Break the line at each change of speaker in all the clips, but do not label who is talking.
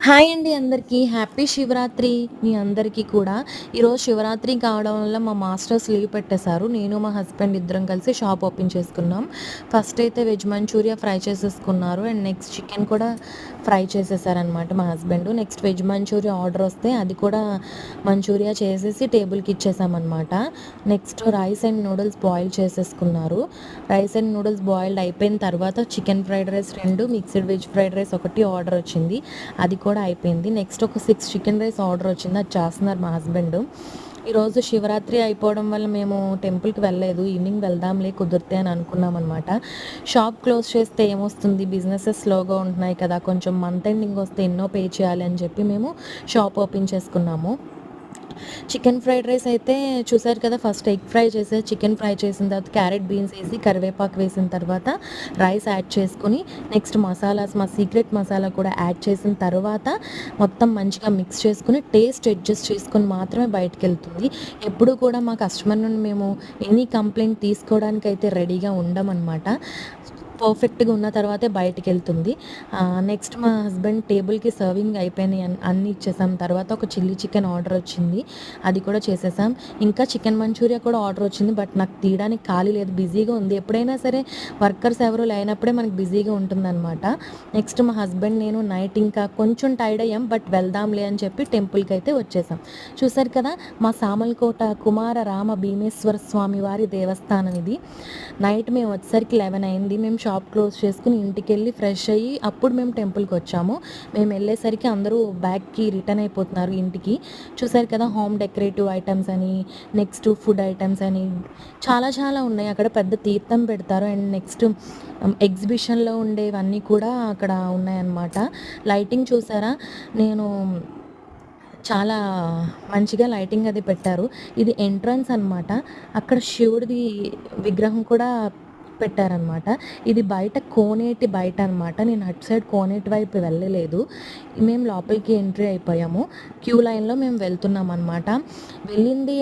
Hi అండి అందరికీ. Happy Shivaratri మీ అందరికీ కూడా. ఈరోజు శివరాత్రి కావడం వల్ల మా మాస్టర్స్ లీవ్ పెట్టేశారు. నేను మా హస్బెండ్ ఇద్దరం కలిసి షాప్ ఓపెన్ చేసుకున్నాం. ఫస్ట్ అయితే వెజ్ మంచూరియా ఫ్రై చేసేసుకున్నారు. అండ్ నెక్స్ట్ చికెన్ కూడా ఫ్రై చేసేసారనమాట మా husband. Next veg manchurian order వస్తే అది కూడా మంచూరియా చేసేసి టేబుల్కి ఇచ్చేసామన్నమాట. Next rice and noodles boil చేసేసుకున్నారు. రైస్ అండ్ నూడిల్స్ బాయిల్డ్ అయిపోయిన తర్వాత chicken fried rice 2, mixed veg fried rice 1 order వచ్చింది. అది కూడా అయిపోయింది. నెక్స్ట్ ఒక 6 చికెన్ రైస్ ఆర్డర్ వచ్చింది. అది చేస్తున్నారు మా హస్బెండ్. ఈరోజు శివరాత్రి అయిపోవడం వల్ల మేము టెంపుల్కి వెళ్ళలేదు. ఈవినింగ్ వెళ్దాంలే కుదిరితే అని అనుకున్నాం అనమాట. షాప్ క్లోజ్ చేస్తే ఏమొస్తుంది, బిజినెసెస్ స్లోగా ఉంటున్నాయి కదా, కొంచెం మంత్ ఎండింగ్ వస్తే ఎన్నో పే చేయాలి అని చెప్పి మేము షాప్ ఓపెన్ చేసుకున్నాము. చికెన్ ఫ్రైడ్ రైస్ అయితే చూసారు కదా, ఫస్ట్ ఎగ్ ఫ్రై చేసే చికెన్ ఫ్రై చేసిన తర్వాత క్యారెట్ బీన్స్ వేసి కరివేపాకు వేసిన తర్వాత రైస్ యాడ్ చేసుకుని నెక్స్ట్ మసాలాస్, మా సీక్రెట్ మసాలా కూడా యాడ్ చేసిన తర్వాత మొత్తం మంచిగా మిక్స్ చేసుకుని టేస్ట్ అడ్జస్ట్ చేసుకొని మాత్రమే బయటకు వెళ్తుంది. ఎప్పుడు కూడా మా కస్టమర్ నుండి మేము ఎనీ కంప్లైంట్ తీసుకోవడానికి అయితే రెడీగా ఉండమన్నమాట. పర్ఫెక్ట్గా ఉన్న తర్వాతే బయటికి వెళ్తుంది. నెక్స్ట్ మా హస్బెండ్ టేబుల్కి సర్వింగ్ అయిపోయినాయి అన్నీ ఇచ్చేసాం. తర్వాత ఒక చిల్లీ చికెన్ ఆర్డర్ వచ్చింది, అది కూడా చేసేసాం. ఇంకా చికెన్ మంచూరియా కూడా ఆర్డర్ వచ్చింది, బట్ నాకు తీయడానికి ఖాళీ లేదు, బిజీగా ఉంది. ఎప్పుడైనా సరే వర్కర్స్ ఎవరు లేనప్పుడే మనకు బిజీగా ఉంటుందన్నమాట. నెక్స్ట్ మా హస్బెండ్ నేను నైట్ ఇంకా కొంచెం టైర్డ్ అయ్యాం, బట్ వెళ్దాంలే అని చెప్పి టెంపుల్కి అయితే వచ్చేసాం. చూసారు కదా, మా సామల్కోట కుమార రామ భీమేశ్వర స్వామి వారి దేవస్థానం ఇది. నైట్ మేము వచ్చేసరికి 11 అయింది. మేము షాప్ క్లోజ్ చేసుకుని ఇంటికి వెళ్ళి ఫ్రెష్ అయ్యి అప్పుడు మేము టెంపుల్కి వచ్చాము. మేము వెళ్ళేసరికి అందరూ బ్యాక్కి రిటర్న్ అయిపోతున్నారు ఇంటికి. చూసారు కదా, హోమ్ డెకరేటివ్ ఐటమ్స్ అని, నెక్స్ట్ ఫుడ్ ఐటమ్స్ అని చాలా చాలా ఉన్నాయి. అక్కడ పెద్ద తీర్థం పెడతారు. అండ్ నెక్స్ట్ ఎగ్జిబిషన్లో ఉండేవన్నీ కూడా అక్కడ ఉన్నాయన్నమాట. లైటింగ్ చూసారా, నేను చాలా మంచిగా లైటింగ్ అది పెట్టారు. ఇది ఎంట్రన్స్ అనమాట. అక్కడ శివుడిది విగ్రహం కూడా పెట్టారనమాట. ఇది బయట కోనేటి బయట అనమాట. నేను అటు సైడ్ కోనేటి వైపు వెళ్ళలేదు. మేము లోపలికి ఎంట్రీ అయిపోయాము. క్యూ లైన్లో మేము వెళ్తున్నాం అనమాట. వెళ్ళింది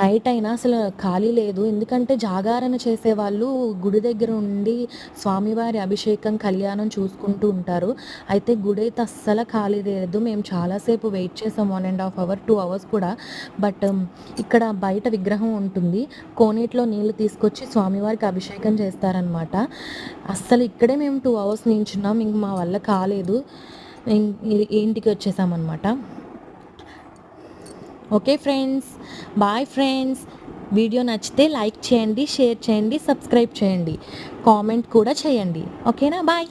నైట్ అయినా అసలు ఖాళీ లేదు. ఎందుకంటే జాగారణ చేసేవాళ్ళు గుడి దగ్గర ఉండి స్వామివారి అభిషేకం కళ్యాణం చూసుకుంటూ ఉంటారు. అయితే గుడి అయితే అస్సలు ఖాళీ లేదు. మేము చాలాసేపు వెయిట్ చేసాం, 1.5 అవర్ 2 అవర్స్ కూడా. బట్ ఇక్కడ బయట విగ్రహం ఉంటుంది, కోనేటిలో నీళ్లు తీసుకొచ్చి స్వామివారికి అభిషేకం చేస్తారనమాట. అస్సలు ఇక్కడే మేము 2 అవర్స్ నించున్నాం. ఇంక మా వల్ల కాలేదు, ఇంటికి వచ్చేసామన్నమాట. Okay friends, bye friends. Video నచ్చితే లైక్ చేయండి, షేర్ చేయండి, సబ్స్క్రైబ్ చేయండి, కామెంట్ కూడా చేయండి. ఓకేనా, బాయ్.